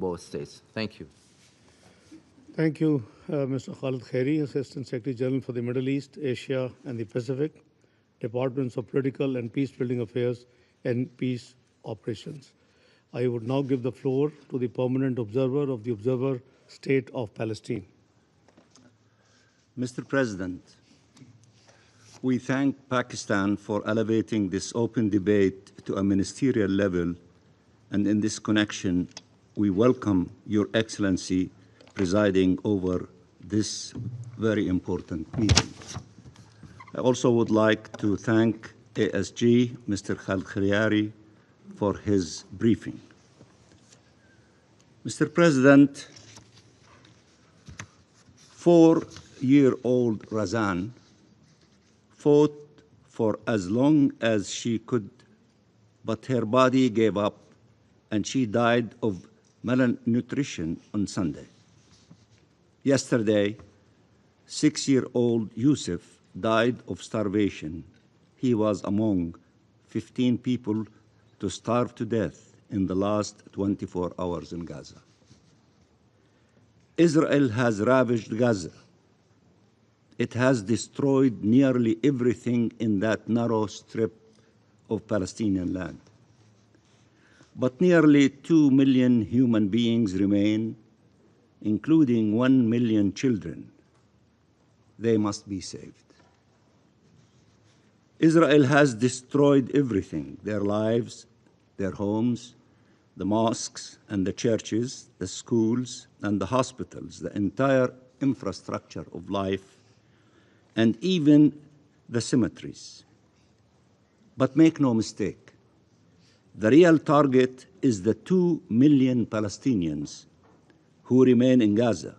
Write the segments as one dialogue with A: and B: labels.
A: both states. Thank you.
B: Thank you, Mr. Khalid Khairi, Assistant Secretary General for the Middle East, Asia, and the Pacific, Departments of Political and Peace-Building Affairs and Peace Operations. I would now give the floor to the Permanent Observer of the Observer State of Palestine.
C: Mr. President, we thank Pakistan for elevating this open debate to a ministerial level, and in this connection, we welcome Your Excellency presiding over this very important meeting. I also would like to thank ASG, Mr. Khalid Khairi, for his briefing. Mr. President, 4-year-old Razan fought for as long as she could, but her body gave up and she died of malnutrition on Sunday. Yesterday, 6-year-old Yusuf died of starvation. He was among 15 people to starve to death in the last 24 hours in Gaza. Israel has ravaged Gaza. It has destroyed nearly everything in that narrow strip of Palestinian land. But nearly 2 million human beings remain, including 1 million children. They must be saved. Israel has destroyed everything, their lives, their homes, the mosques and the churches, the schools and the hospitals, the entire infrastructure of life, and even the cemeteries. But make no mistake, the real target is the 2 million Palestinians who remain in Gaza.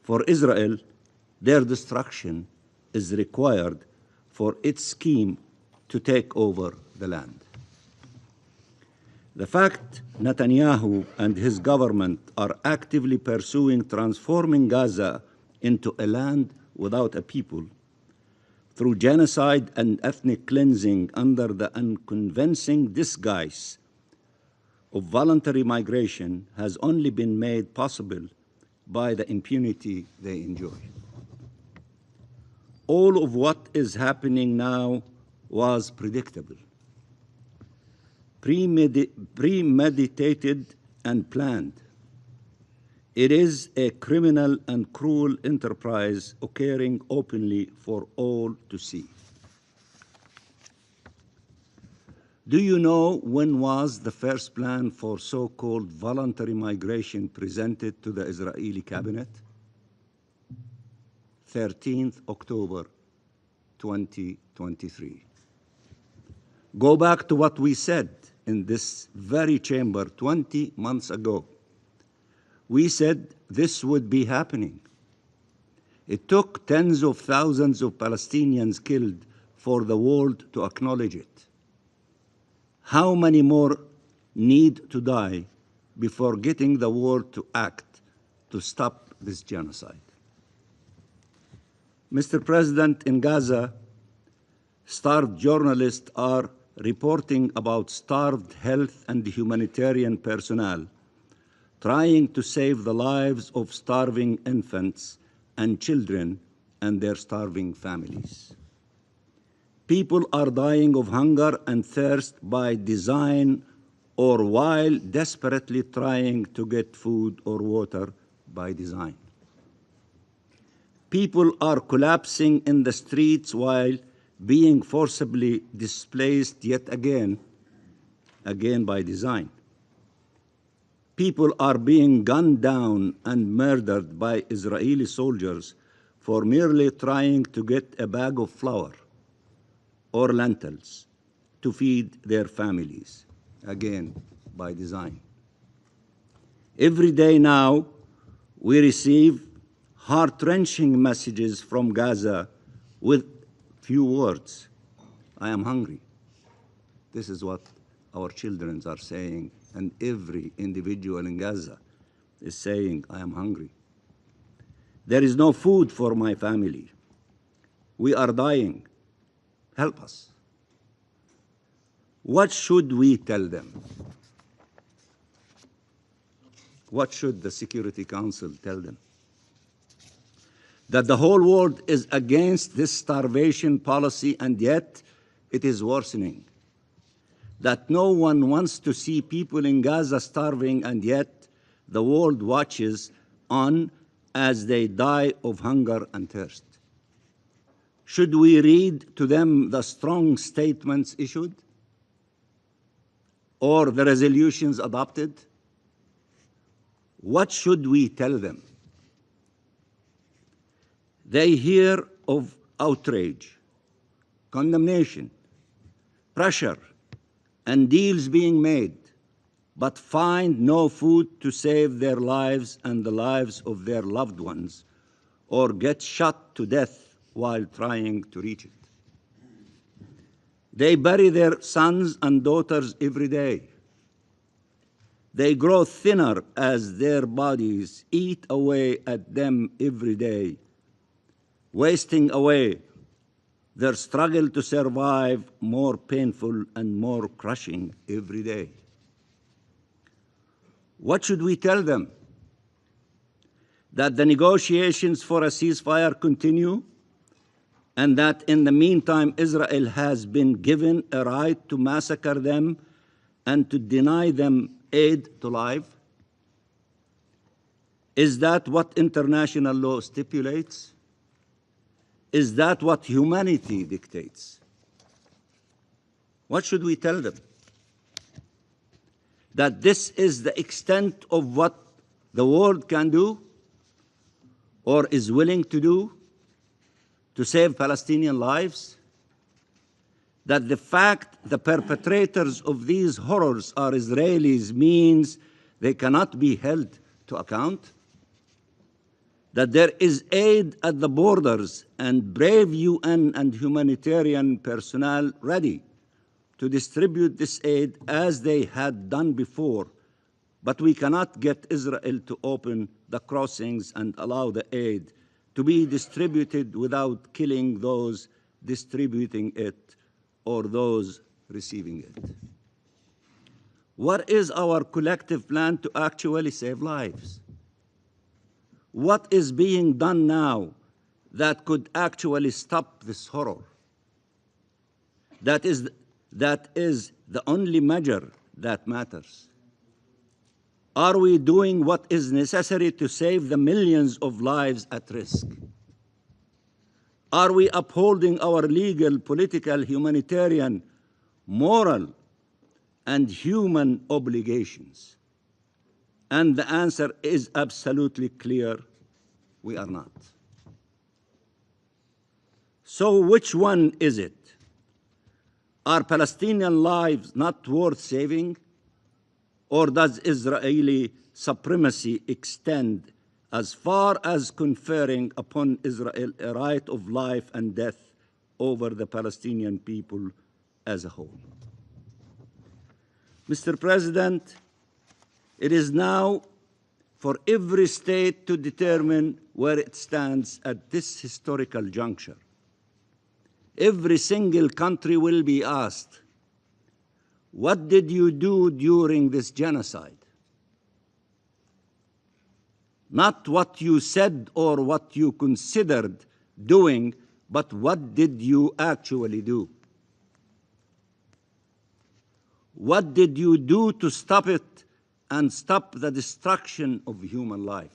C: For Israel, their destruction is required for its scheme to take over the land. The fact Netanyahu and his government are actively pursuing transforming Gaza into a land without a people through genocide and ethnic cleansing under the unconvincing disguise of voluntary migration has only been made possible by the impunity they enjoy. All of what is happening now was predictable, premeditated and planned. It is a criminal and cruel enterprise occurring openly for all to see. Do you know when was the first plan for so-called voluntary migration presented to the Israeli cabinet? 13th October 2023. Go back to what we said in this very chamber 20 months ago. We said this would be happening. It took tens of thousands of Palestinians killed for the world to acknowledge it. How many more need to die before getting the world to act to stop this genocide? Mr. President, in Gaza, starved journalists are reporting about starved health and humanitarian personnel trying to save the lives of starving infants and children and their starving families. People are dying of hunger and thirst by design or while desperately trying to get food or water by design. People are collapsing in the streets while being forcibly displaced yet again by design. People are being gunned down and murdered by Israeli soldiers for merely trying to get a bag of flour or lentils to feed their families, again by design. Every day now, we receive heart-wrenching messages from Gaza with few words. I am hungry. This is what our children are saying, and every individual in Gaza is saying, I am hungry. There is no food for my family. We are dying. Help us. What should we tell them? What should the Security Council tell them? That the whole world is against this starvation policy and yet it is worsening. That no one wants to see people in Gaza starving and yet the world watches on as they die of hunger and thirst. Should we read to them the strong statements issued or the resolutions adopted? What should we tell them? They hear of outrage, condemnation, pressure, and deals being made, but find no food to save their lives and the lives of their loved ones, or get shot to death while trying to reach it. They bury their sons and daughters every day. They grow thinner as their bodies eat away at them every day, wasting away, their struggle to survive more painful and more crushing every day. What should we tell them? That the negotiations for a ceasefire continue, and that in the meantime Israel has been given a right to massacre them and to deny them aid to life? Is that what international law stipulates? Is that what humanity dictates? What should we tell them? That this is the extent of what the world can do or is willing to do to save Palestinian lives? That the fact the perpetrators of these horrors are Israelis means they cannot be held to account? That there is aid at the borders and brave UN and humanitarian personnel ready to distribute this aid as they had done before, but we cannot get Israel to open the crossings and allow the aid to be distributed without killing those distributing it or those receiving it. What is our collective plan to actually save lives? What is being done now that could actually stop this horror? That is the only measure that matters. Are we doing what is necessary to save the millions of lives at risk? Are we upholding our legal, political, humanitarian, moral, and human obligations? And the answer is absolutely clear: we are not. So which one is it? Are Palestinian lives not worth saving? Or does Israeli supremacy extend as far as conferring upon Israel a right of life and death over the Palestinian people as a whole? Mr. President, it is now for every state to determine where it stands at this historical juncture. Every single country will be asked, what did you do during this genocide? Not what you said or what you considered doing, but what did you actually do? What did you do to stop it and stop the destruction of human life?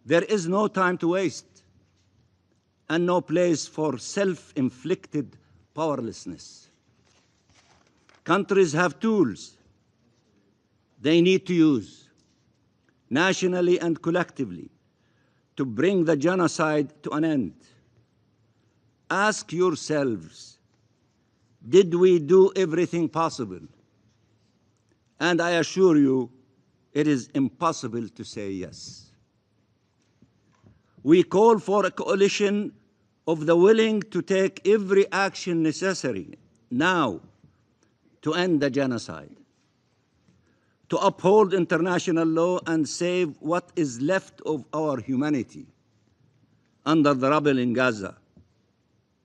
C: There is no time to waste and no place for self-inflicted powerlessness. Countries have tools they need to use, nationally and collectively, to bring the genocide to an end. Ask yourselves, did we do everything possible? And I assure you, it is impossible to say yes. We call for a coalition of the willing to take every action necessary now to end the genocide, to uphold international law and save what is left of our humanity under the rubble in Gaza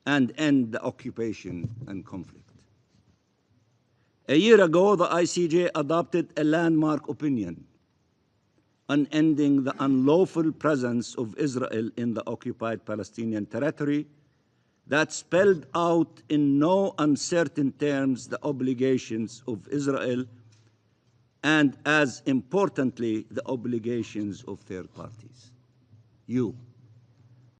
C: and end the occupation and conflict. A year ago, the ICJ adopted a landmark opinion on ending the unlawful presence of Israel in the occupied Palestinian territory that spelled out in no uncertain terms the obligations of Israel and, as importantly, the obligations of third parties. You.